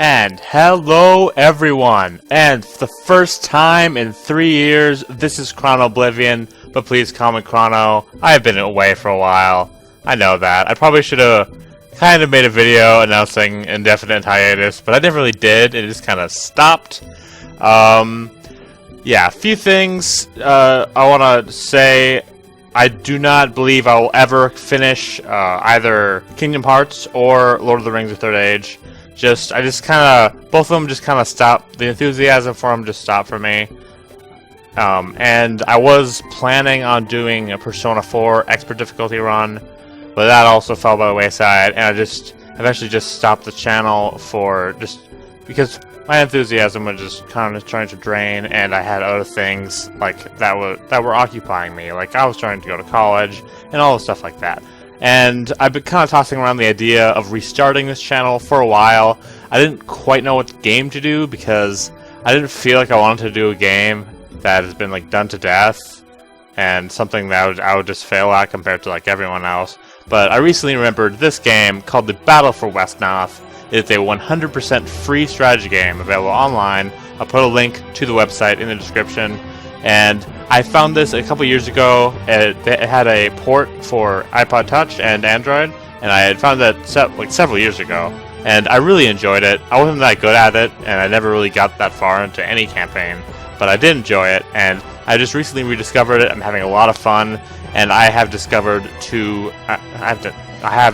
And hello everyone, and for the first time in 3 years, this is Chrono Oblivion, but please call me Chrono. I have been away for a while. I know that. I probably should have kind of made a video announcing indefinite hiatus, but I never really did. It just kind of stopped. Yeah, a few things I want to say. I do not believe I will ever finish either Kingdom Hearts or Lord of the Rings: The Third Age. I just kind of, both of them just kind of stopped. The enthusiasm for them just stopped for me. And I was planning on doing a Persona 4 expert difficulty run, but that also fell by the wayside, and I just eventually just stopped the channel for because my enthusiasm was just kind of trying to drain, and I had other things like that were occupying me. Like I was trying to go to college and all the stuff like that. And I've been kind of tossing around the idea of restarting this channel for a while. I didn't quite know what game to do because I didn't feel like I wanted to do a game that has been like done to death and something that I would just fail at compared to like everyone else. But I recently remembered this game called The Battle for Wesnoth. It's a 100% free strategy game available online. I'll put a link to the website in the description. And I found this a couple years ago. It had a port for iPod Touch and Android, and I had found that several years ago, and I really enjoyed it. I wasn't that good at it, and I never really got that far into any campaign, but I did enjoy it, and I just recently rediscovered it. I'm having a lot of fun, and I have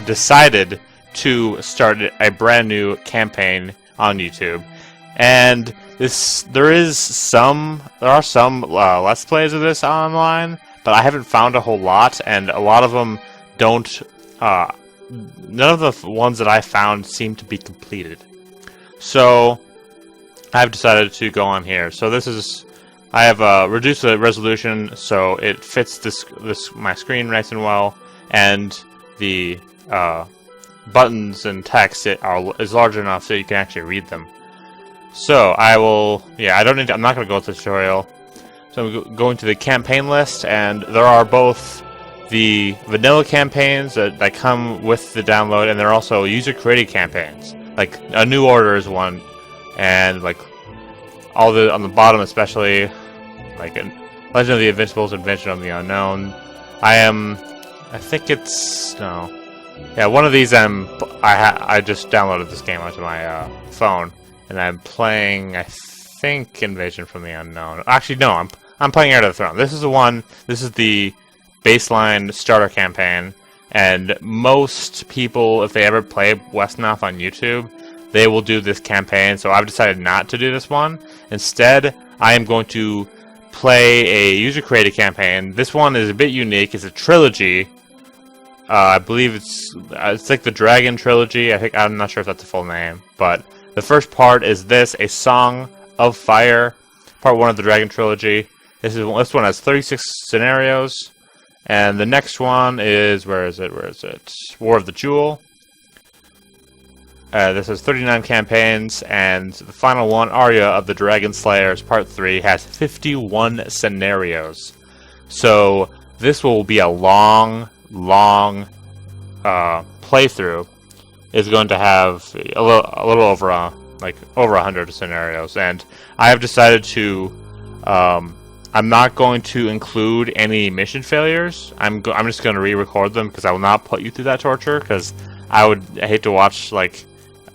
decided to start a brand new campaign on YouTube, and there are some Let's Plays of this online, but I haven't found a whole lot, and a lot of them don't, none of the ones that I found seem to be completed. So, I've decided to go on here. So I have reduced the resolution so it fits my screen nice and well, and the buttons and text is large enough so you can actually read them. So I'm not going to go with the tutorial. So I'm going to the campaign list, and there are both the vanilla campaigns that come with the download, and there are also user-created campaigns. Like A New Order is one, and like on the bottom especially, like Legend of the Invincibles, Invention of the Unknown. One of these I just downloaded this game onto my phone. And I'm playing, I think, Invasion from the Unknown. Actually, no, I'm playing Heir to the Throne. This is the baseline starter campaign. And most people, if they ever play Wesnoth on YouTube, they will do this campaign. So I've decided not to do this one. Instead, I am going to play a user-created campaign. This one is a bit unique. It's a trilogy. I believe it's like the Dragon Trilogy. I'm not sure if that's the full name, but the first part is A Song of Fire, part 1 of the Dragon Trilogy. This one has 36 scenarios, and the next one is where is it? War of the Jewel. This has 39 campaigns, and the final one, Aria of the Dragon Slayers, part 3, has 51 scenarios. So this will be a long playthrough. Is going to have a little over 100 scenarios, and I have decided to I'm not going to include any mission failures. I'm just going to re-record them because I will not put you through that torture, because I hate to watch like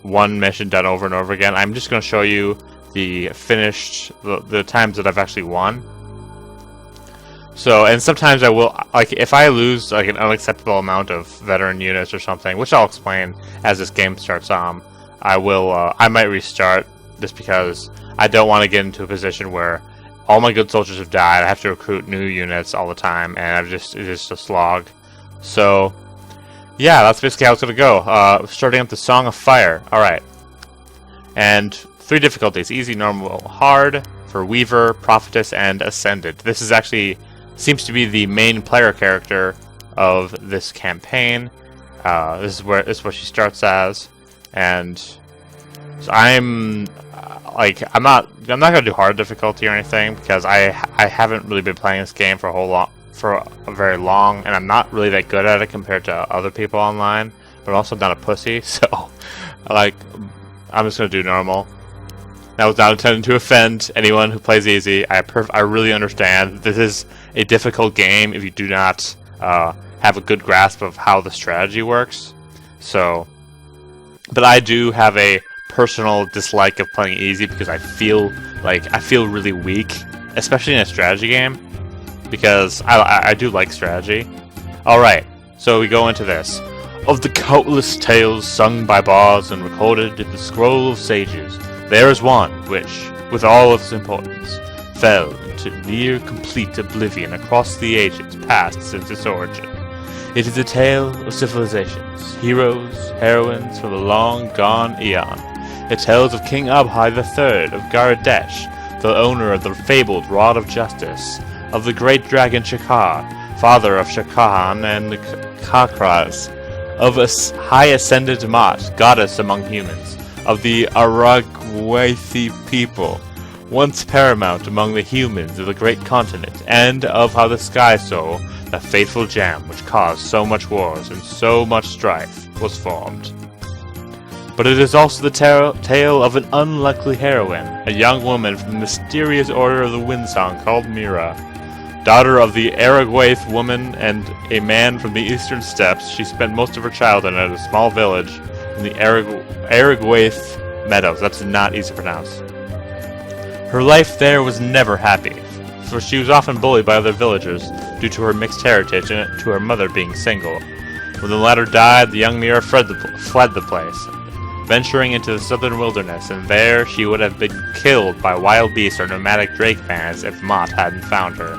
one mission done over and over again. I'm just going to show you the times that I've actually won. So, and sometimes I will, like, if I lose like an unacceptable amount of veteran units or something, which I'll explain as this game starts on, I might restart, just because I don't want to get into a position where all my good soldiers have died. I have to recruit new units all the time, and it's just a slog. So, yeah, that's basically how it's gonna go. Starting up the Song of Fire. Alright. And 3 difficulties: easy, normal, hard, for Weaver, Prophetess, and Ascended. This is actually seems to be the main player character of this campaign. This is what she starts as, and so I'm not gonna do hard difficulty or anything, because I haven't really been playing this game for a very long, and I'm not really that good at it compared to other people online. But I'm also not a pussy, so like I'm just gonna do normal. That was not intended to offend anyone who plays easy. I really understand this is a difficult game if you do not have a good grasp of how the strategy works. So, but I do have a personal dislike of playing easy because I feel really weak, especially in a strategy game, because I do like strategy. Alright, so we go into this. Of the countless tales sung by bards and recorded in the scroll of sages, there is one which, with all of its importance, fell into near complete oblivion across the ages past since its origin. It is a tale of civilizations, heroes, heroines from the long-gone eon. It tells of King Abhai III of Garadesh, the owner of the fabled Rod of Justice, of the great dragon Shakar, father of Shakahan and the Kakras, of a high-ascended Mat, goddess among humans, of the Aragwaithi people, once paramount among the humans of the great continent, and of how the Sky Soul, the fateful gem which caused so much wars and so much strife, was formed. But it is also the tale of an unlucky heroine, a young woman from the mysterious order of the Windsong called Mira. Daughter of the Aragwaith woman and a man from the eastern steppes, she spent most of her childhood at a small village in the Aragwaith Meadows. That's not easy to pronounce. Her life there was never happy, for she was often bullied by other villagers due to her mixed heritage and to her mother being single. When the latter died, the young Mira fled the place, venturing into the southern wilderness, and there she would have been killed by wild beasts or nomadic drake bands if Mott hadn't found her.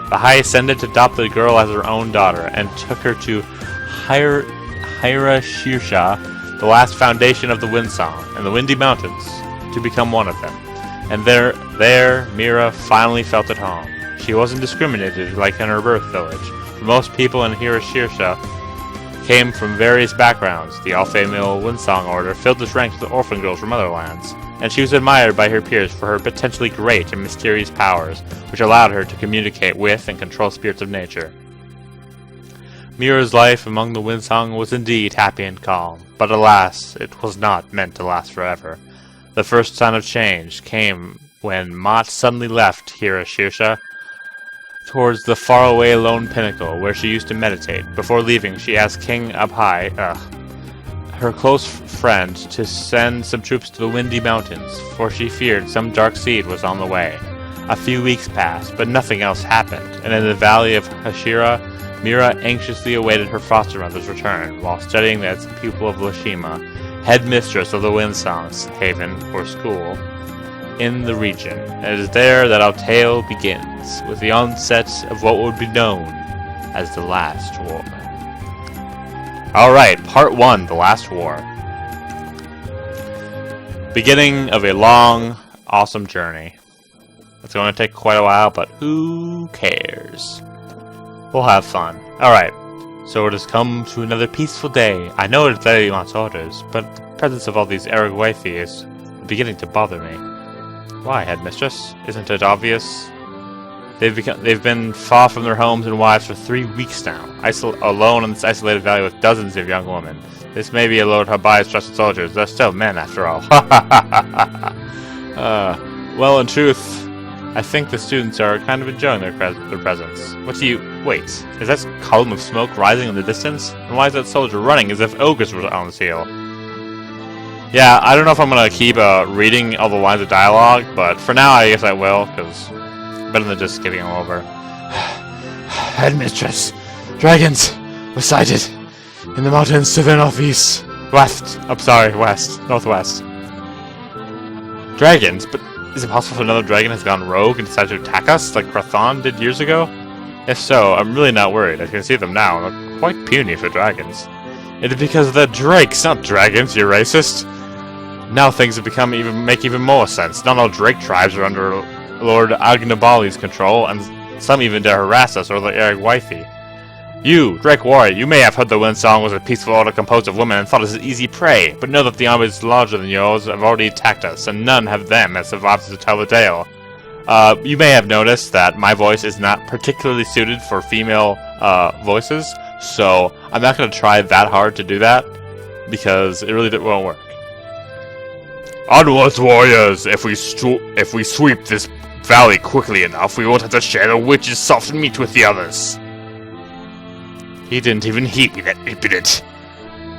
The High Ascendant adopted the girl as her own daughter and took her to Hyra Shirsha, the last foundation of the Windsong, and the Windy Mountains, to become one of them. And there Mira finally felt at home. She wasn't discriminated like in her birth village, for most people in Hyra Shirsha came from various backgrounds. The all-female Windsong Order filled its ranks with orphan girls from other lands, and she was admired by her peers for her potentially great and mysterious powers, which allowed her to communicate with and control spirits of nature. Mira's life among the Windsong was indeed happy and calm, but alas, it was not meant to last forever. The first sign of change came when Mott suddenly left Hyra Shirsha towards the faraway lone pinnacle where she used to meditate. Before leaving, she asked King Abhai, her close friend, to send some troops to the Windy Mountains, for she feared some dark seed was on the way. A few weeks passed, but nothing else happened, and in the valley of Hashira, Mira anxiously awaited her foster mother's return, while studying as a pupil of Lashima, headmistress of the Windsong's Haven, or school, in the region. And it is there that our tale begins, with the onset of what would be known as the Last War. Alright, Part 1, The Last War. Beginning of a long, awesome journey. It's going to take quite a while, but who cares? We'll have fun. Alright, so it has come to another peaceful day. I know it's Lady-Mont's orders, but the presence of all these Aragwaithi is beginning to bother me. Why, headmistress? Isn't it obvious? They've been far from their homes and wives for 3 weeks now, alone in this isolated valley with dozens of young women. This may be Lord Habai's trusted soldiers. They're still men, after all. Well, in truth, I think the students are kind of enjoying their presence. Wait, is that column of smoke rising in the distance? And why is that soldier running as if ogres were on his heel? Yeah, I don't know if I'm going to keep reading all the lines of dialogue, but for now I guess I will, because better than just skipping them over. Headmistress, dragons were sighted in the mountains to the northeast. West. Northwest. Dragons? But is it possible another dragon has gone rogue and decided to attack us, like Krathon did years ago? If so, I'm really not worried. I can see them now, and they're quite puny for dragons. It is because they're drakes, not dragons, you racist. Now things have make even more sense. Not all drake tribes are under Lord Agnabali's control, and some even dare harass us or the Aragwaithi. You, Drake Warrior, you may have heard the Windsong was a peaceful order composed of women and thought us an easy prey, but know that the armies larger than yours have already attacked us, and none have them as survived to tell the tale. You may have noticed that my voice is not particularly suited for female voices, so I'm not going to try that hard to do that, because it really won't work. Onwards, warriors! If we sweep this valley quickly enough, we won't have to share the witch's soft meat with the others. He didn't even heed me, that impudent.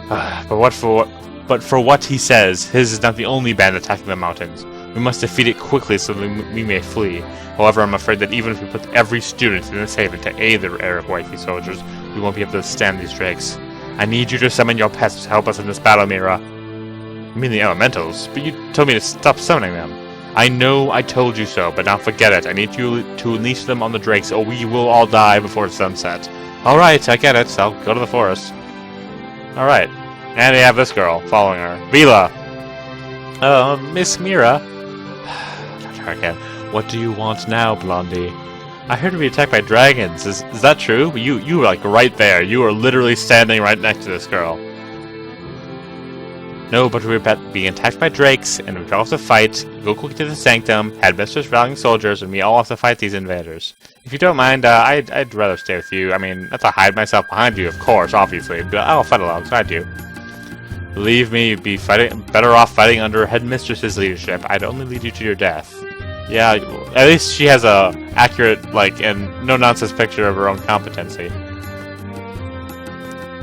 But for what he says, his is not the only band attacking the mountains. We must defeat it quickly so that we may flee. However, I'm afraid that even if we put every student in this haven to aid the Eric Wifey soldiers, we won't be able to stand these drakes. I need you to summon your pets to help us in this battle, Mira. You mean the elementals? But you told me to stop summoning them. I know I told you so, but now forget it. I need you to unleash them on the drakes, or we will all die before sunset. Alright, I get it. I'll go to the forest. Alright. And we have this girl following her. Vila! Miss Mira? Again. What do you want now, Blondie? I heard we were attacked by dragons. Is that true? You were like right there. You were literally standing right next to this girl. No, but we were being attacked by drakes, and we all have to fight, go quickly to the sanctum, headmistress rallying soldiers, and we all have to fight these invaders. If you don't mind, I'd rather stay with you. I mean, I have to hide myself behind you, of course, obviously, but I'll fight alongside you. Believe me, you'd be better off fighting under headmistress's leadership. I'd only lead you to your death. Yeah, at least she has a accurate, like, and no-nonsense picture of her own competency.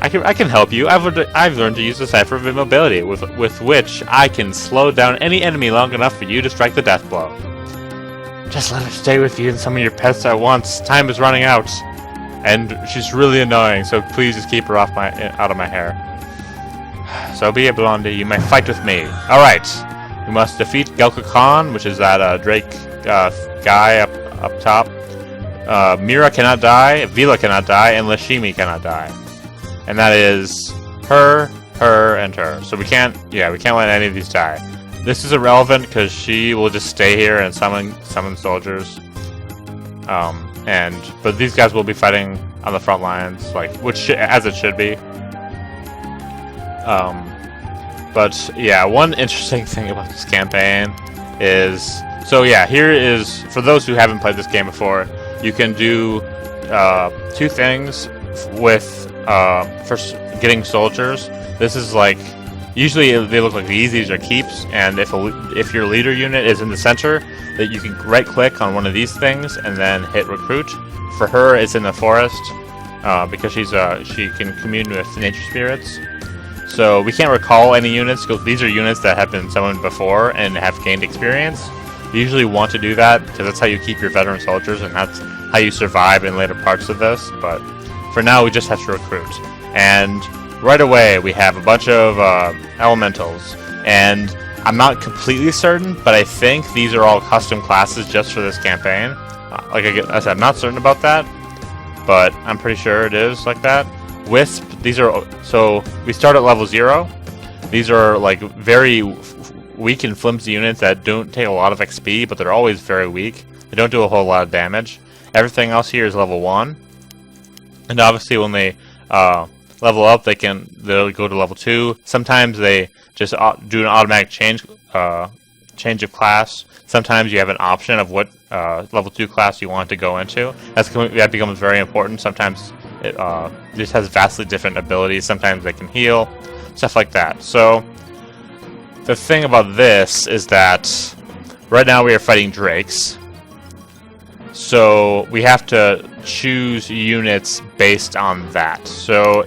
I can help you. I've learned to use the Cipher of Immobility, with which I can slow down any enemy long enough for you to strike the death blow. Just let her stay with you and summon your pets at once. Time is running out. And she's really annoying, so please just keep her out of my hair. So be it, Blondie. You may fight with me. Alright. We must defeat Gelka Khan, which is that Drake guy up top. Mira cannot die, Vila cannot die, and Lashimi cannot die. And that is her, and her. So we can't let any of these die. This is irrelevant because she will just stay here and summon soldiers. But these guys will be fighting on the front lines, as it should be. But yeah, one interesting thing about this campaign is, here is, for those who haven't played this game before, you can do two things with first getting soldiers. This is like, usually they look like these are keeps, and if your leader unit is in the center, that you can right click on one of these things and then hit recruit. For her, it's in the forest because she can commune with nature spirits. So we can't recall any units because these are units that have been summoned before and have gained experience. You usually want to do that because that's how you keep your veteran soldiers, and that's how you survive in later parts of this. But for now, we just have to recruit. And right away, we have a bunch of elementals. And I'm not completely certain, but I think these are all custom classes just for this campaign. Like I said, I'm not certain about that, but I'm pretty sure it is like that. Wisp, these are, so we start at level 0. These are like very weak and flimsy units that don't take a lot of XP, but they're always very weak. They don't do a whole lot of damage. Everything else here is level 1. And obviously when they level up, they'll go to level 2. Sometimes they just do an automatic change of class. Sometimes you have an option of what level 2 class you want to go into. That becomes very important. Sometimes it just has vastly different abilities. Sometimes they can heal, stuff like that. So the thing about this is that right now we are fighting drakes. So we have to choose units based on that. So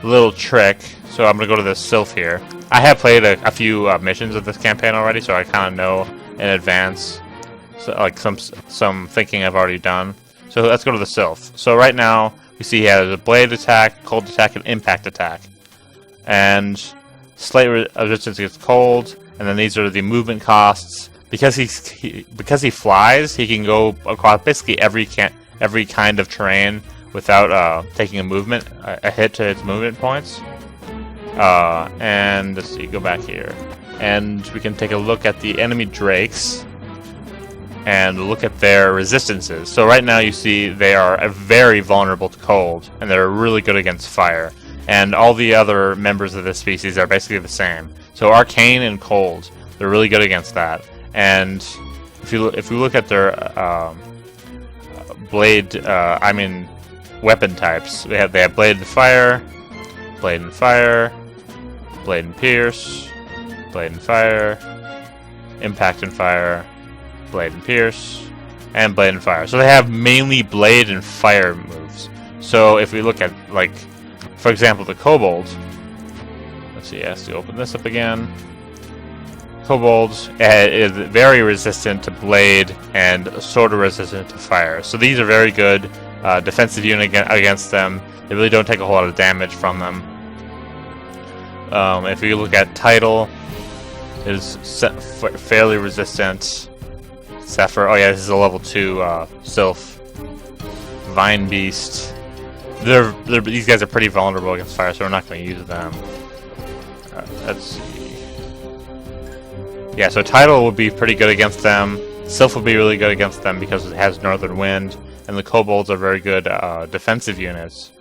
little trick. So I'm gonna go to the Sylph here. I have played a few missions of this campaign already, so I kind of know in advance. So like some thinking I've already done. So let's go to the Sylph. So right now we see he has a blade attack, cold attack, and impact attack. And slight resistance against cold. And then these are the movement costs. Because he flies, he can go across basically every kind of terrain without taking a hit to its movement points. And let's see, go back here, and we can take a look at the enemy drakes and look at their resistances. So right now you see they are very vulnerable to cold, and they're really good against fire. And all the other members of this species are basically the same. So arcane and cold, they're really good against that. And if you look at their weapon types, they have blade and fire, blade and pierce, Blade and Fire, Impact and Fire, Blade and Pierce, and Blade and Fire. So they have mainly Blade and Fire moves. So if we look at, like, for example, the Kobold. Let's see, has to open this up again. Kobold is very resistant to Blade and sort of resistant to Fire. So these are very good defensive unit against them. They really don't take a whole lot of damage from them. If you look at Tidal, it is fairly resistant. Zephyr, oh yeah, this is a level 2 Sylph. Vine Beast. These guys are pretty vulnerable against fire, so we're not going to use them. Let's see. Yeah, so Tidal would be pretty good against them. Sylph would be really good against them because it has Northern Wind, and the Kobolds are very good defensive units.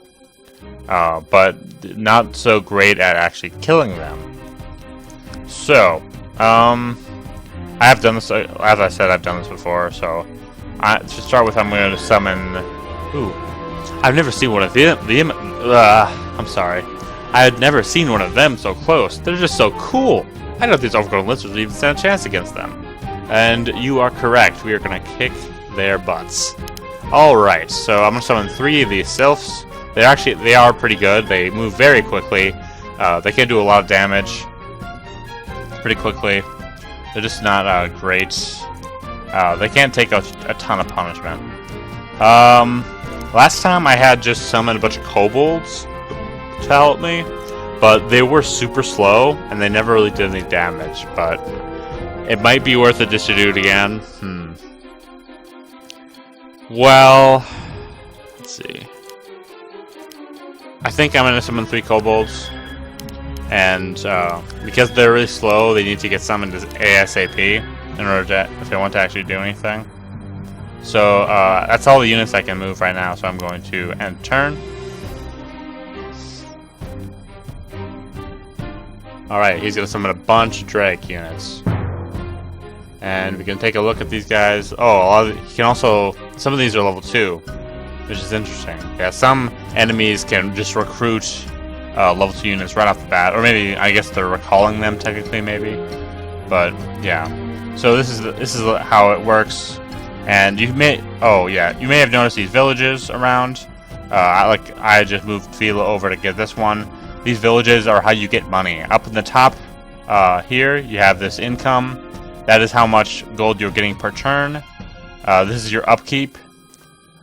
But not so great at actually killing them. So, I have done this, as I said, I've done this before, so to start with, I'm going to summon... Ooh. I've never seen one of them. I'm sorry. I had never seen one of them so close. They're just so cool. I don't know if these overgrown lizards would even stand a chance against them. And you are correct. We are going to kick their butts. Alright, so I'm going to summon 3 of these Sylphs. They are pretty good. They move very quickly. They can do a lot of damage pretty quickly. They're just not great. They can't take a ton of punishment. Last time I had just summoned a bunch of kobolds to help me, but they were super slow and they never really did any damage. But it might be worth it just to do it again. Well, let's see. I think I'm gonna summon 3 kobolds, and because they're really slow, they need to get summoned ASAP in order to, if they want to actually do anything. So that's all the units I can move right now, so I'm going to end turn. Alright, he's going to summon a bunch of Drake units. And we can take a look at these guys. Oh, he can also... Some of these are level 2, which is interesting. Yeah, some enemies can just recruit level 2 units right off the bat. Or maybe, I guess they're recalling them technically, maybe. But, yeah. So this is how it works. And you may, you may have noticed these villages around. I just moved Vila over to get this one. These villages are how you get money. Up in the top here, you have this income. That is how much gold you're getting per turn. This is your upkeep.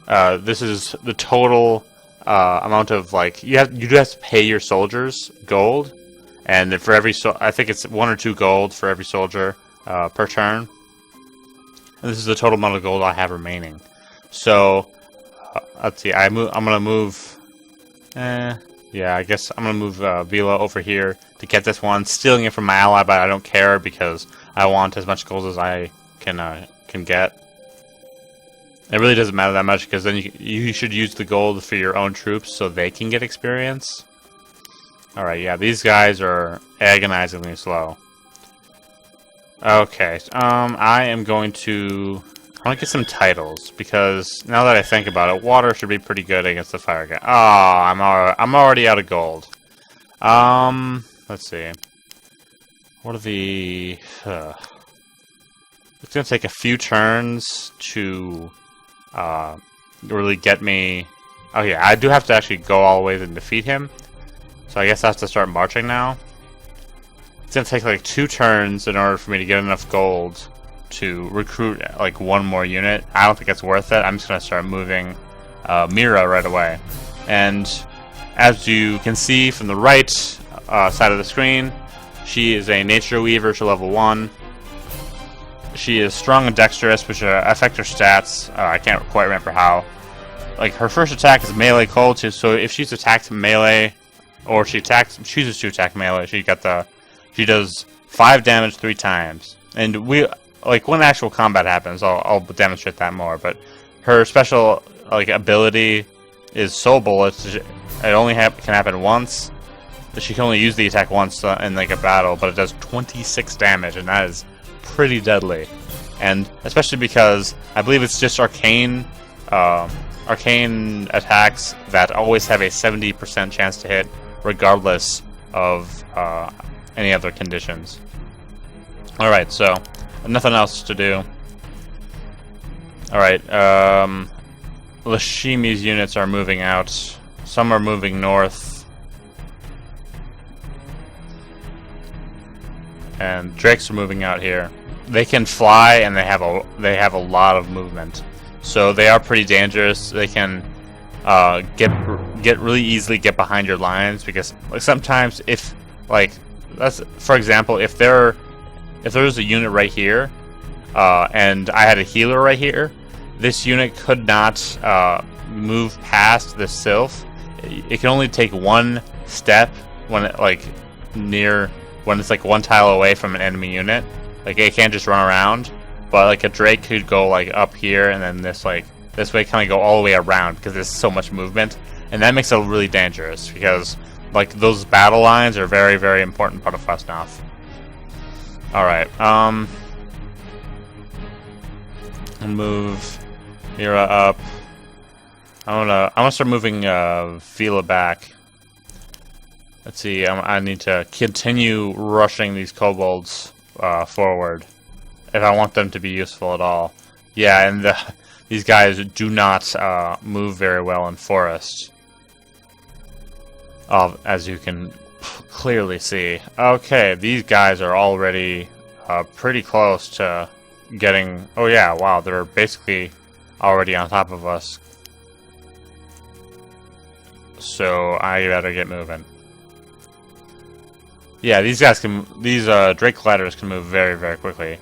This is the total amount of, like, you do have to pay your soldiers gold, and for every I think it's 1 or 2 gold for every soldier per turn. And this is the total amount of gold I have remaining. So, let's see. I'm gonna move. Yeah, I guess I'm gonna move Vila over here to get this one, stealing it from my ally, but I don't care because I want as much gold as I can get. It really doesn't matter that much because then you should use the gold for your own troops so they can get experience. All right, yeah, these guys are agonizingly slow. Okay, I am going to... I want to get some titles, because now that I think about it, water should be pretty good against the fire guy. Oh, I'm already out of gold. Let's see. What are the... It's going to take a few turns to really get me... Oh yeah, I do have to actually go all the way and defeat him. So I guess I have to start marching now. It's going to take like 2 turns in order for me to get enough gold to recruit like 1 more unit. I don't think it's worth it. I'm just going to start moving Mira right away. And as you can see from the right side of the screen, she is a Nature Weaver to level 1. She is strong and dexterous, which affect her stats. I can't quite remember how. Like, her first attack is melee cold, so if she's attacked melee, or she chooses to attack melee, she does 5 damage 3 times. And when actual combat happens, I'll demonstrate that more. But her special ability is Soul Bullets. It only can happen once. She can only use the attack once in a battle, but it does 26 damage, and that is pretty deadly. And especially because I believe it's just arcane attacks that always have a 70% chance to hit, regardless of any other conditions. Alright, so nothing else to do. Alright, Lashimi's units are moving out. Some are moving north. And Drakes are moving out here. They can fly and they have a lot of movement. So they are pretty dangerous. They can get really easily get behind your lines, because like sometimes if for example, if there's a unit right here and I had a healer right here, this unit could not move past the sylph. It can only take one step when it when it's like one tile away from an enemy unit. Like it can't just run around, but like a Drake could go like up here and then this way kind of go all the way around, because there's so much movement, and that makes it really dangerous, because like those battle lines are very, very important part of Wesnoth. All right, move Mira up. I'm gonna start moving Vila back. Let's see. I need to continue rushing these kobolds forward if I want them to be useful at all. Yeah, and these guys do not move very well in forest, as you can clearly see. Okay, these guys are already pretty close to getting... Oh yeah, wow, they're basically already on top of us. So I better get moving. Yeah, these Drake gliders can move very, very quickly.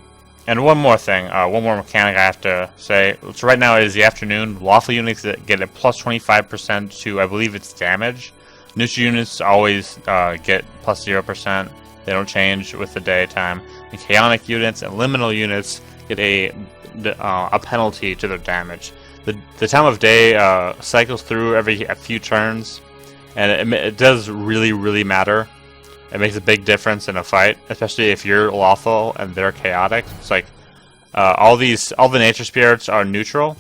And one more thing, one more mechanic I have to say. So right now it is the afternoon. Lawful units get a plus 25% to, I believe it's damage. Neutral units always get plus 0%. They don't change with the daytime. And chaotic units and liminal units get a penalty to their damage. The time of day cycles through every few turns, and it does really, really matter. It makes a big difference in a fight, especially if you're lawful and they're chaotic. It's like all the nature spirits are neutral.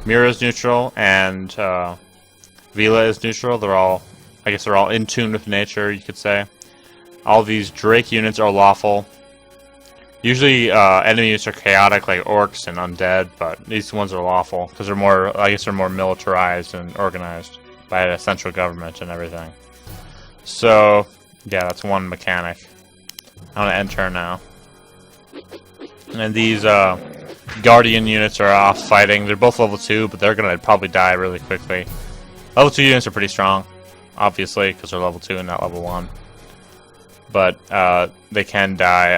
Mira is neutral, and Vila is neutral. I guess they're all in tune with nature, you could say. All these Drake units are lawful. Usually enemy units are chaotic, like orcs and undead, but these ones are lawful because they're more, I guess, they're more militarized and organized by the central government and everything. So yeah, that's one mechanic. I'm gonna end turn now. And these Guardian units are off fighting. They're both level 2, but they're gonna probably die really quickly. Level 2 units are pretty strong, obviously, because they're level 2 and not level 1. But they can die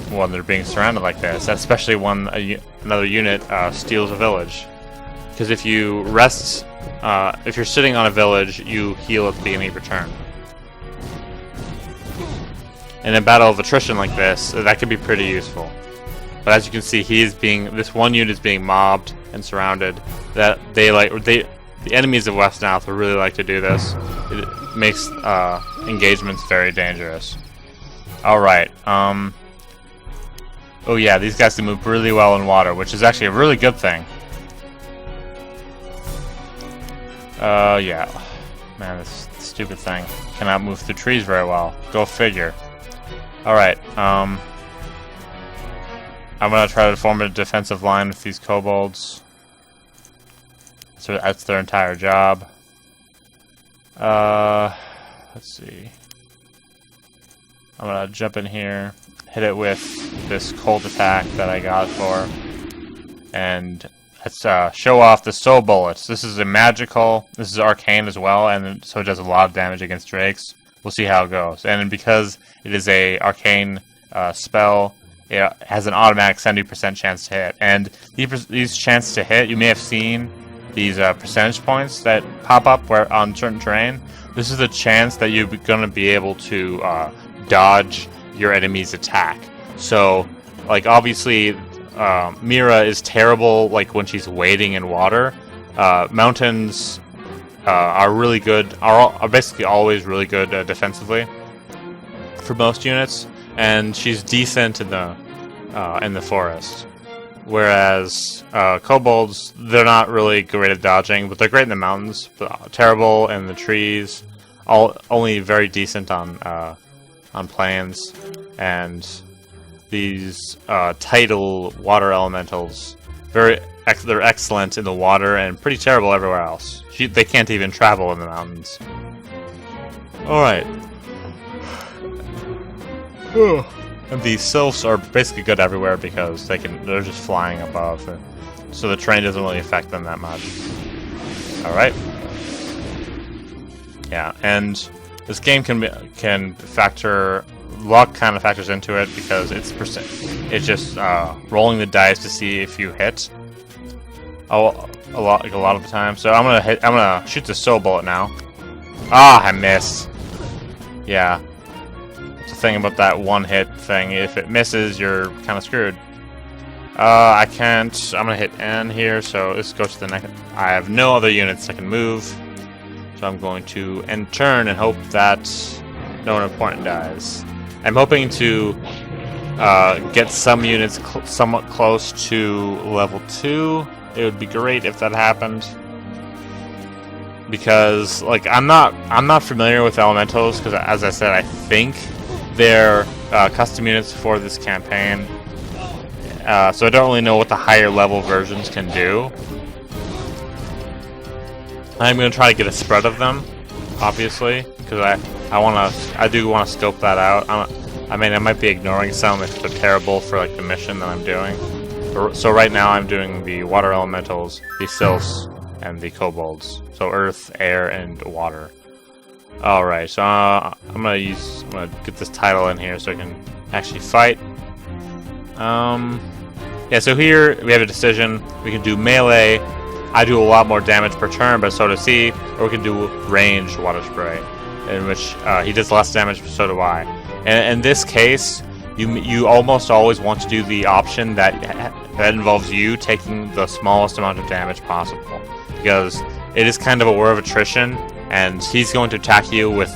when they're being surrounded like this, especially when another unit steals a village. Because if you rest, if you're sitting on a village, you heal at the beginning of your turn. In a battle of attrition like this, that can be pretty useful. But as you can see, this one unit is being mobbed and surrounded. The enemies of Wesnoth would really like to do this. It makes engagements very dangerous. Alright, oh yeah, these guys can move really well in water, which is actually a really good thing. Yeah. Man, this stupid thing cannot move through trees very well. Go figure. Alright, I'm gonna try to form a defensive line with these kobolds. So that's their entire job. Let's see. I'm gonna jump in here, hit it with this cold attack that I got for, and let's show off the soul bullets. This is this is arcane as well, and so it does a lot of damage against drakes. We'll see how it goes. And because it is a arcane spell, it has an automatic 70% chance to hit. And these chances to hit, you may have seen these percentage points that pop up on certain terrain. This is a chance that you're going to be able to dodge your enemy's attack. So, like, obviously, Mira is terrible, like, when she's wading in water. Mountains are really good, are basically always really good defensively for most units, and she's decent in the forest. Whereas kobolds, they're not really great at dodging, but they're great in the mountains. But terrible in the trees. Only very decent on plains, and these tidal water elementals. They're excellent in the water and pretty terrible everywhere else. They can't even travel in the mountains. Alright. And these sylphs are basically good everywhere because they're just flying above. So the terrain doesn't really affect them that much. Alright. Yeah, and this game can factor... Luck kind of factors into it because it's just rolling the dice to see if you hit. Oh, a lot of the time. So I'm gonna shoot the soul bullet now. Ah, I missed. Yeah. It's the thing about that one hit thing. If it misses, you're kind of screwed. I can't. I'm gonna hit N here. So let's go to the next. I have no other units I can move. So I'm going to end turn and hope that no one important dies. I'm hoping to get some units somewhat close to level 2. It would be great if that happened, because like I'm not familiar with elementals because, as I said, I think they're custom units for this campaign. So I don't really know what the higher level versions can do. I'm gonna try to get a spread of them, obviously, because I do want to scope that out. I mean, I might be ignoring some if they're terrible for like the mission that I'm doing. So right now I'm doing the water elementals, the sylphs, and the kobolds. So earth, air, and water. All right, so I'm gonna get this title in here so I can actually fight. Yeah. So here we have a decision. We can do melee. I do a lot more damage per turn, but so does he. Or we can do ranged water spray, in which he does less damage, but so do I. And in this case, you almost always want to do the option that involves you taking the smallest amount of damage possible, because it is kind of a war of attrition, and he's going to attack you with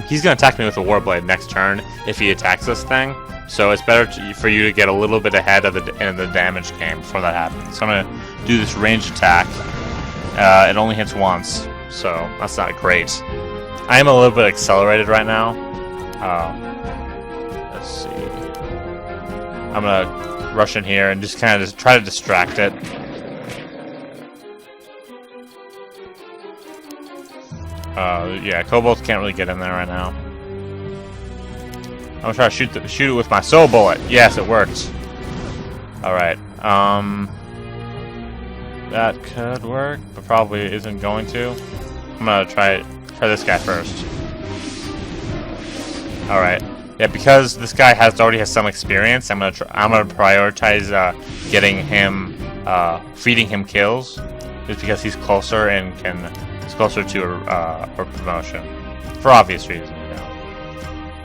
he's going to attack me with a warblade next turn if he attacks this thing. So it's better for you to get a little bit ahead of the end of the damage game before that happens. So I'm going to do this ranged attack. It only hits once, so that's not great. I am a little bit accelerated right now. Let's see. I'm going to rush in here and just kind of try to distract it. Yeah, kobolds can't really get in there right now. I'm gonna try to shoot it with my soul bullet. Yes, it worked. Alright, that could work, but probably isn't going to. I'm gonna try this guy first. Alright. Yeah, because this guy already has some experience, I'm gonna prioritize getting him, feeding him kills, just because he's closer and he's closer to a promotion, for obvious reasons.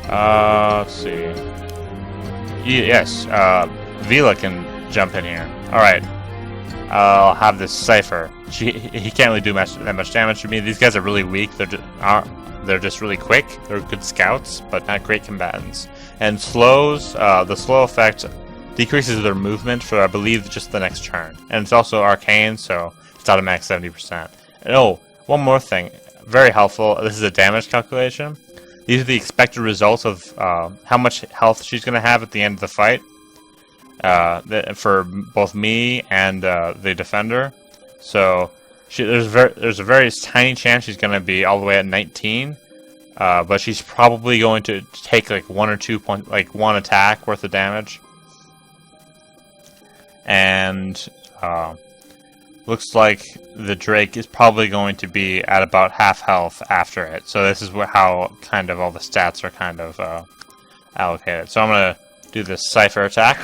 Let's see. Yes, Vila can jump in here. Alright. I'll have this Cypher. He can't really do that much damage to me. These guys are really weak. They're just really quick. They're good scouts, but not great combatants. And slows, the slow effect decreases their movement for, I believe, just the next turn. And it's also arcane, so it's automatic 70%. And oh, one more thing. Very helpful. This is a damage calculation. These are the expected results of how much health she's going to have at the end of the fight for both me and the defender. So there's a very tiny chance she's going to be all the way at 19, but she's probably going to take like one or 2 points, like one attack worth of damage. And looks like the Drake is probably going to be at about half health after it. So this is how kind of all the stats are kind of allocated. So I'm going to do this Cypher attack.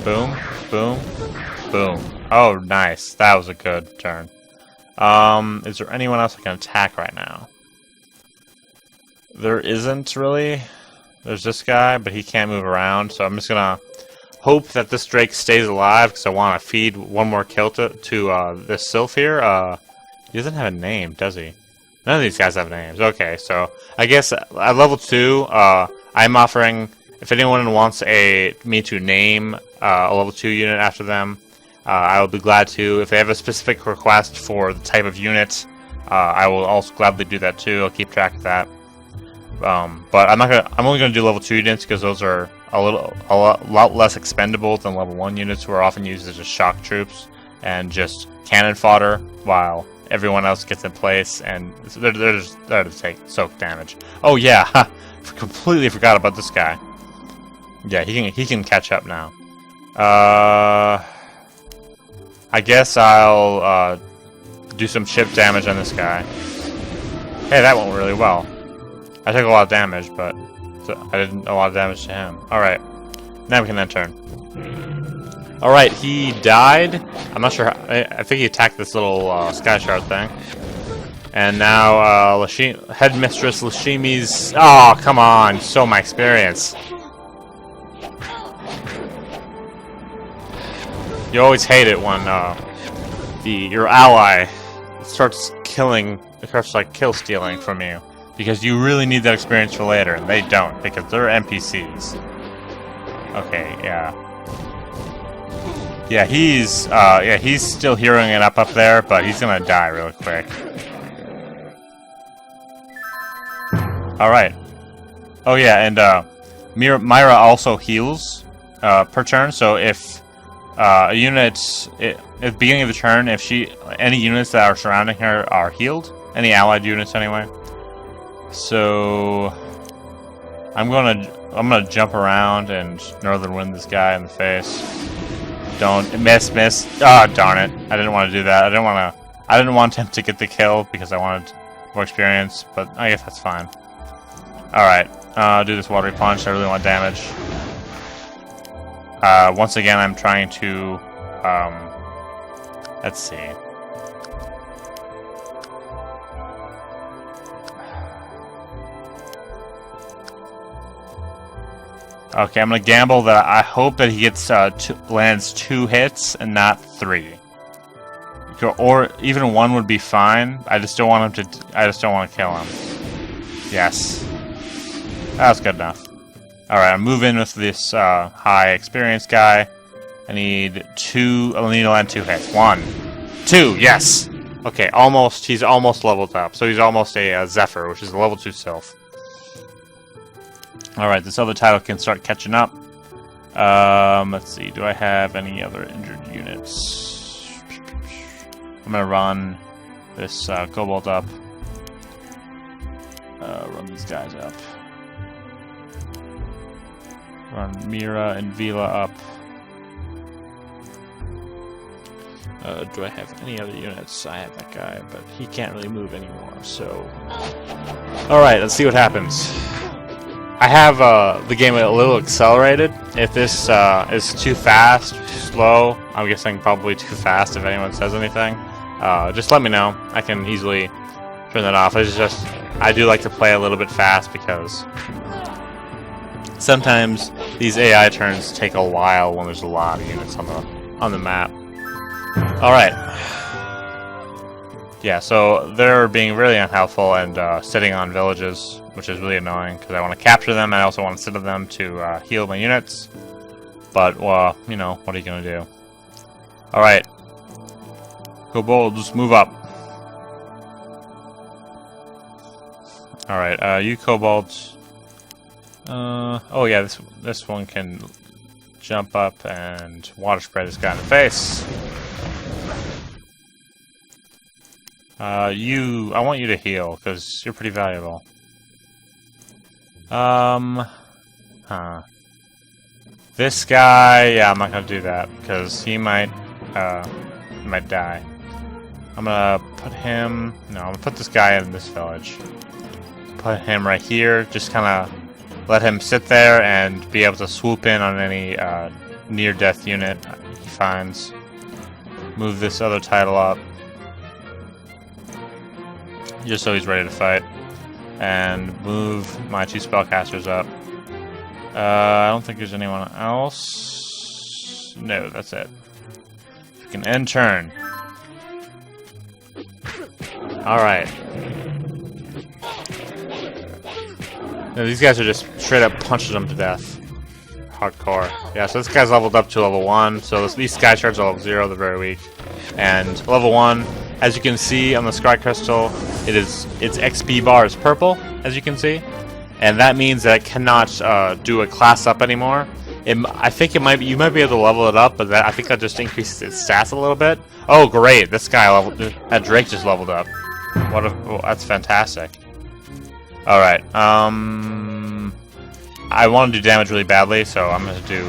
Boom, boom, boom. Oh, nice. That was a good turn. Is there anyone else I can attack right now? There isn't really. There's this guy, but he can't move around. So I'm just going to hope that this Drake stays alive, because I want to feed one more kill to this Sylph here. He doesn't have a name, does he? None of these guys have names. Okay, so I guess at level 2, I'm offering, if anyone wants me to name a level 2 unit after them, I will be glad to. If they have a specific request for the type of unit, I will also gladly do that too. I'll keep track of that. But I'm only gonna do level 2 units because those are a lot less expendable than level 1 units, who are often used as just shock troops and just cannon fodder, while everyone else gets in place and they're just there to take soak damage. Oh yeah, completely forgot about this guy. Yeah, he can catch up now. I guess I'll do some chip damage on this guy. Hey, that went really well. I took a lot of damage, but I did a lot of damage to him. Alright, now we can then turn. Alright, he died. I'm not sure. I think he attacked this little sky shard thing. And now Headmistress Lashimi's... Oh, come on. So my experience. You always hate it when your ally starts like kill stealing from you, because you really need that experience for later, and they don't, because they're NPCs. Okay, yeah. Yeah, he's still heroing it up there, but he's gonna die real quick. Alright. Oh yeah, and Myra also heals per turn, so if a unit at the beginning of the turn, if any units that are surrounding her are healed, any allied units anyway. So I'm gonna jump around and Northern Wind this guy in the face. Don't miss. Ah, oh, darn it! I didn't want to do that. I didn't want him to get the kill because I wanted more experience, but I guess that's fine. All right, do this watery punch. I really want damage. Once again, I'm trying to, let's see. Okay, I'm gonna gamble that I hope that he gets lands 2 hits and not 3, or even 1 would be fine. I just don't want him to. I just don't want to kill him. Yes, that's good enough. Alright, I'm moving with this high experience guy. I need to land 2 hits. 1, 2, yes! Okay, almost. He's almost leveled up. So he's almost a Zephyr, which is a level 2 Sylph. Alright, this other title can start catching up. Let's see, do I have any other injured units? I'm gonna run this Kobold up. Run these guys up. Run Mira and Vila up. Do I have any other units? I have that guy, but he can't really move anymore, so... Alright, let's see what happens. I have the game a little accelerated. If this is too fast, too slow, I'm guessing probably too fast if anyone says anything. Just let me know. I can easily turn that off. It's just, I do like to play a little bit fast because sometimes these AI turns take a while when there's a lot of units on the map. Alright. Yeah, so they're being really unhelpful and sitting on villages, which is really annoying because I want to capture them and I also want to sit on them to heal my units. But, well, you know, what are you going to do? Alright. Kobolds, move up. Alright, you kobolds. Oh yeah, this one can jump up and water spray this guy in the face. I want you to heal, because you're pretty valuable. This guy, yeah, I'm not gonna do that, because he might die. I'm gonna put him, no, I'm gonna put this guy in this village. Put him right here, just kinda let him sit there and be able to swoop in on any, near-death unit he finds. Move this other title up. Just so he's ready to fight. And move my 2 spellcasters up. I don't think there's anyone else. No, that's it. You can end turn. Alright. These guys are just straight up punching them to death. Hardcore. Yeah, so this guy's leveled up to level 1. So these sky shards are level 0, they're very weak. And level 1, as you can see on the Scry Crystal, its XP bar is purple, as you can see. and that means that it cannot do a class up anymore. I think you might be able to level it up, but I think that just increases its stats a little bit. Oh, great! This guy Drake just leveled up. Well, that's fantastic. All right. I want to do damage really badly, so I'm going to do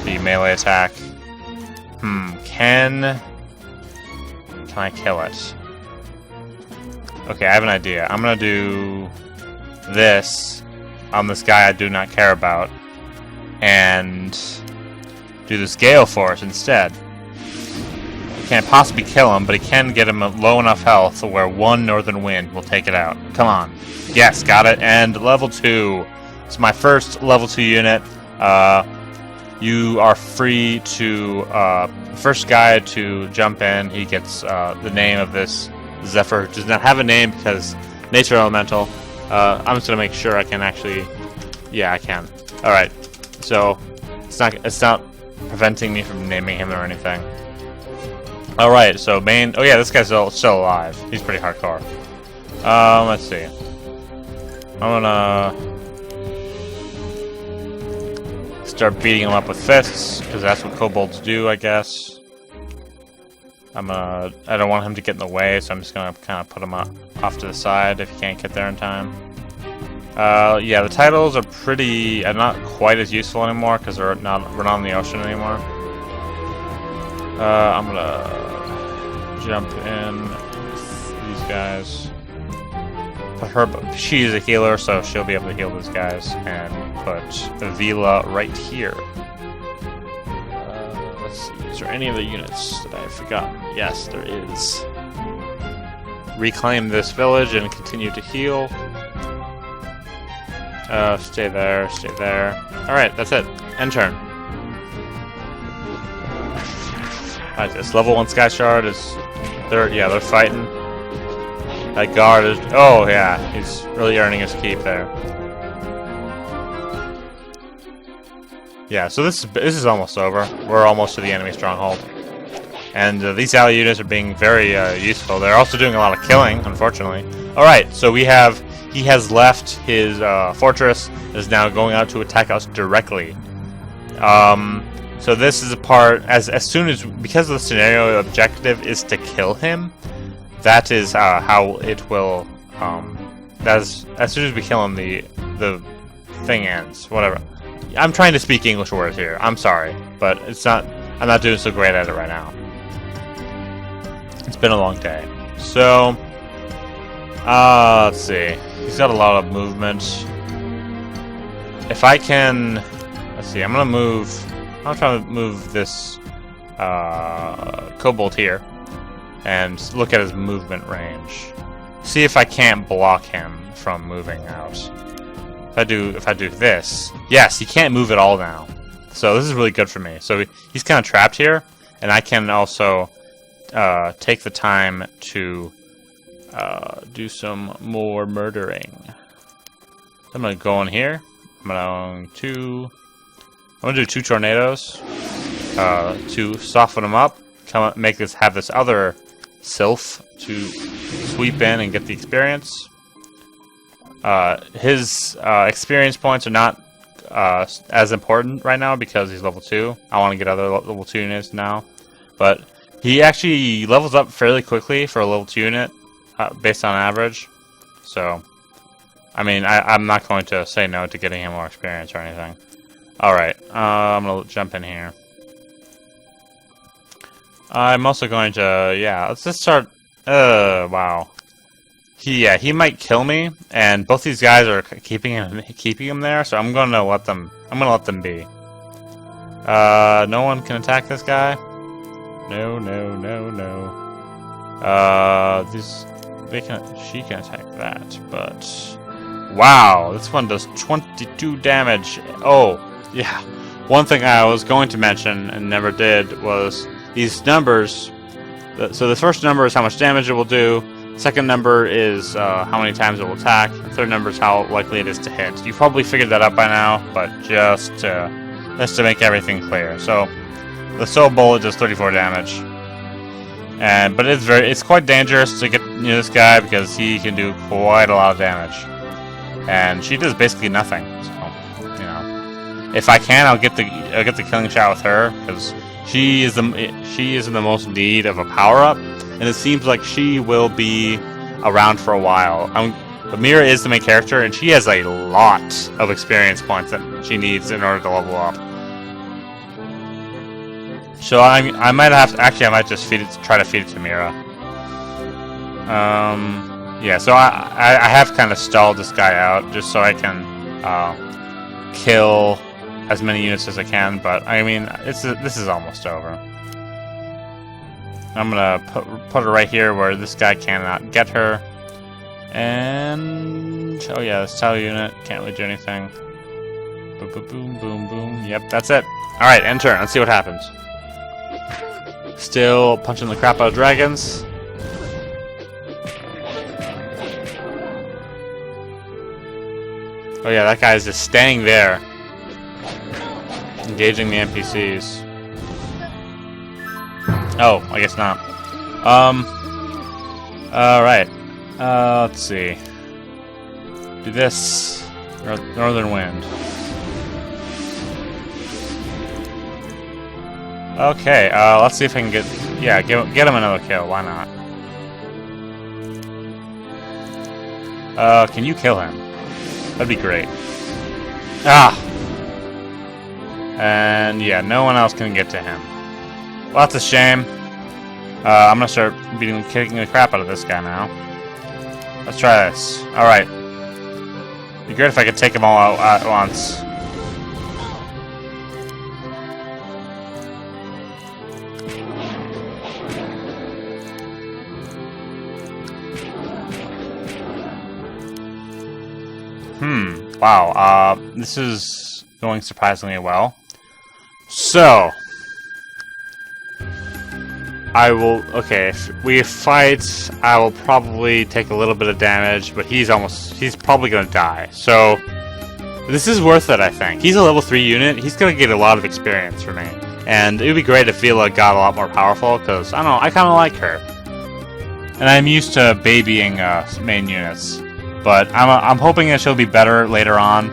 the melee attack. Can I kill it? Okay, I have an idea. I'm going to do this on this guy I do not care about, and do this Gale Force instead. Can't possibly kill him, but he can get him a low enough health where one Northern Wind will take it out. Come on. Yes, got it. And level 2. It's my first level 2 unit. You are free to... first guy to jump in, he gets the name of this Zephyr. Does not have a name because Nature Elemental. I'm just going to make sure I can actually... Yeah, I can. Alright. So, it's not preventing me from naming him or anything. Alright, so main... Oh yeah, this guy's still alive. He's pretty hardcore. Let's see. I'm gonna... start beating him up with fists, because that's what kobolds do, I guess. I don't want him to get in the way, so I'm just gonna kind of put him off to the side if he can't get there in time. Yeah, the titles are not quite as useful anymore, because we're not on the ocean anymore. I'm gonna jump in with these guys. She's a healer, so she'll be able to heal these guys, and put the Vila right here. Let's see, is there any other units that I've forgotten? Yes, there is. Reclaim this village and continue to heal. Stay there, stay there. Alright, that's it. End turn. Alright, this level 1 Sky Shard is... They're fighting. That guard is... Oh, yeah. He's really earning his keep there. Yeah, so this is almost over. We're almost to the enemy stronghold. And these ally units are being very useful. They're also doing a lot of killing, unfortunately. Alright, so he has left his fortress and is now going out to attack us directly. So this is a part... As soon as... Because the scenario objective is to kill him, that is how it will, as soon as we kill him, the thing ends. Whatever. I'm trying to speak English words here. I'm sorry, but I'm not doing so great at it right now. It's been a long day. So, let's see. He's got a lot of movement. If I can, let's see. I'm trying to move this kobold here. And look at his movement range. See if I can't block him from moving out. If I do this, yes, he can't move at all now. So this is really good for me. So he's kind of trapped here, and I can also take the time to do some more murdering. I'm gonna go in here. I'm gonna do 2 tornadoes to soften him up. Have this other Sylph to sweep in and get the experience. His experience points are not as important right now because he's level 2. I want to get other level 2 units now. But he actually levels up fairly quickly for a level 2 unit based on average. So, I mean, I'm not going to say no to getting him more experience or anything. Alright, I'm going to jump in here. I'm also going to, yeah, let's just start, wow. He might kill me, and both these guys are keeping him there, so I'm gonna let them be. No one can attack this guy? No. She can attack that, but, wow, this one does 22 damage. Oh, yeah. One thing I was going to mention and never did was these numbers. So the first number is how much damage it will do. Second number is how many times it will attack. The third number is how likely it is to hit. You probably figured that out by now, but just to make everything clear. So the soul bullet does 34 damage, but it's quite dangerous to get near this guy because he can do quite a lot of damage. and she does basically nothing. So, you know, if I can, I'll get the killing shot with her because she is in the most need of a power up, and it seems like she will be around for a while. But Mira is the main character, and she has a lot of experience points that she needs in order to level up. So I might have to, actually I might just try to feed it to Mira. Yeah, so I have kind of stalled this guy out just so I can kill as many units as I can, but I mean this is almost over. I'm gonna put her right here where this guy cannot get her. And oh yeah, this tile unit can't really do anything. Boom, boom, boom, boom, boom. Yep, that's it. All right, end turn. Let's see what happens. Still punching the crap out of dragons. Oh yeah, that guy's just staying there, engaging the NPCs. Oh, I guess not. Alright. Let's see. Do this. Northern Wind. Okay, let's see if I can get... Yeah, get him another kill. Why not? Can you kill him? That'd be great. Ah! And yeah, no one else can get to him. Well, that's a shame. I'm gonna start kicking the crap out of this guy now. Let's try this. Alright. Be great if I could take them all out at once. Wow, this is going surprisingly well. So, if we fight, I will probably take a little bit of damage, but he's probably gonna die. So, this is worth it, I think. He's a level 3 unit, he's gonna get a lot of experience for me. And it would be great if Vila got a lot more powerful, because, I don't know, I kinda like her. And I'm used to babying main units. But I'm hoping that she'll be better later on.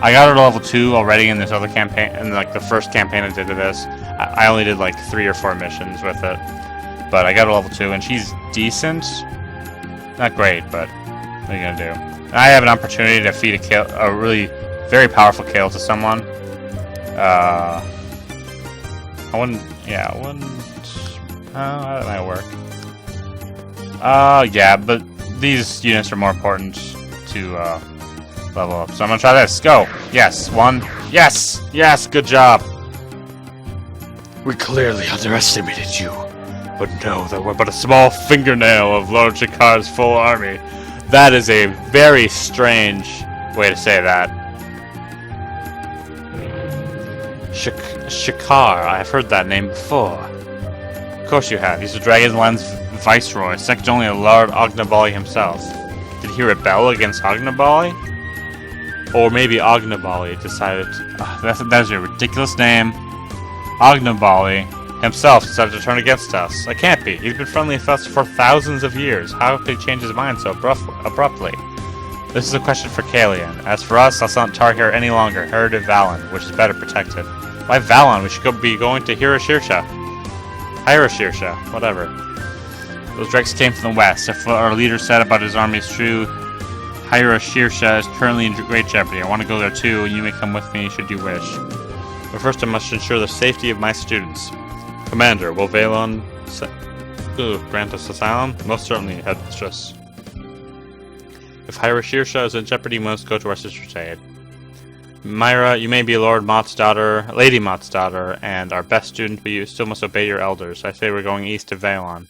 I got her to level 2 already in this other campaign, in like the first campaign I did of this. I only did like 3 or 4 missions with it. But I got her level 2 and she's decent. Not great, but what are you gonna do? And I have an opportunity to feed a really very powerful kill to someone. I wouldn't, how that might work. Yeah, but these units are more important to level up. So I'm gonna try this. Go! Yes, 1. Yes! Yes! Good job! We clearly underestimated you. But know that we're but a small fingernail of Lord Shikar's full army. That is a very strange way to say that. Shikar, I've heard that name before. Of course you have. He's the Dragonland's Viceroy, second only to Lord Ognabali himself. Did he rebel against Ognabali? Or maybe Ognabali decided... that is a ridiculous name. Ognabali himself decided to turn against us. It can't be. He's been friendly with us for thousands of years. How could he change his mind so abruptly? This is a question for Kalian. As for us, I'll not tar here any longer. Heard of Valen, which is better protected. Why Valen? We should be going to Hiatushirsha. Whatever. Those dregs came from the west. If what our leader said about his army is true, Hiatushirsha is currently in great jeopardy. I want to go there too, and you may come with me should you wish. But first I must ensure the safety of my students. Commander, will Valon grant us asylum? Most certainly, Headmistress. If Hiatushirsha is in jeopardy, we must go to our sister's aid. Myra, you may be Lady Mott's daughter, and our best student, but you still must obey your elders. I say we're going east to Valon.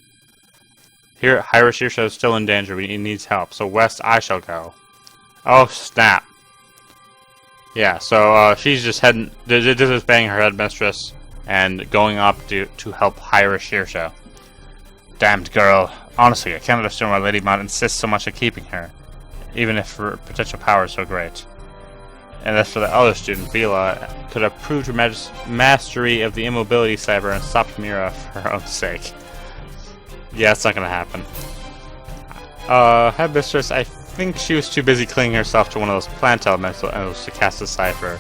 Here, Hiatushirsha is still in danger. He needs help. So west, I shall go. Oh snap! Yeah. So she's just heading, just banging her headmistress and going up to help Hiatushirsha. Damned girl! Honestly, I can't understand why Lady Mott insists so much on keeping her, even if her potential power is so great. And as for the other student, Vila, could have proved her mastery of the immobility cyber and stopped Mira for her own sake. Yeah, it's not gonna happen. Headmistress, I think she was too busy clinging herself to one of those plant elementals to cast a cipher.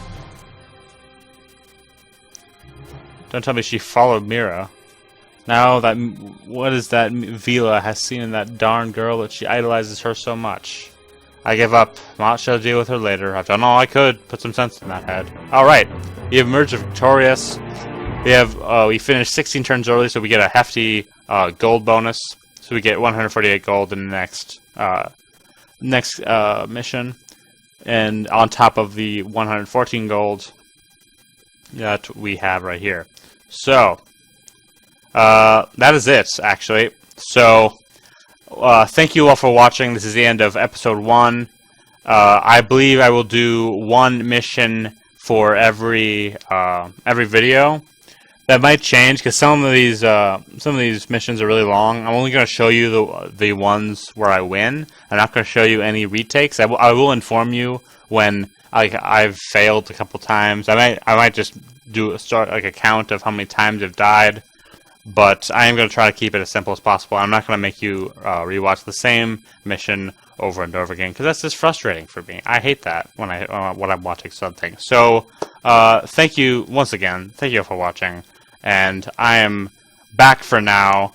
Don't tell me she followed Mira. Now that what is that Vila has seen in that darn girl that she idolizes her so much? I give up. Mott shall deal with her later. I've done all I could. Put some sense in that head. Alright. We have emerged victorious. We finished 16 turns early, so we get a hefty gold bonus. So we get 148 gold in the next mission. And on top of the 114 gold that we have right here. So, that is it, actually. So, thank you all for watching. This is the end of episode 1. I believe I will do one mission for every video. That might change because some of these missions are really long. I'm only going to show you the ones where I win. I'm not going to show you any retakes. I will inform you when I've failed a couple times. I might just start a count of how many times I've died. But I am going to try to keep it as simple as possible. I'm not going to make you rewatch the same mission over and over again, because that's just frustrating for me. I hate that when I'm watching something. So, thank you once again. Thank you for watching, and I am back for now.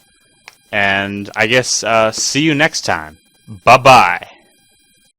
And I guess see you next time. Bye bye.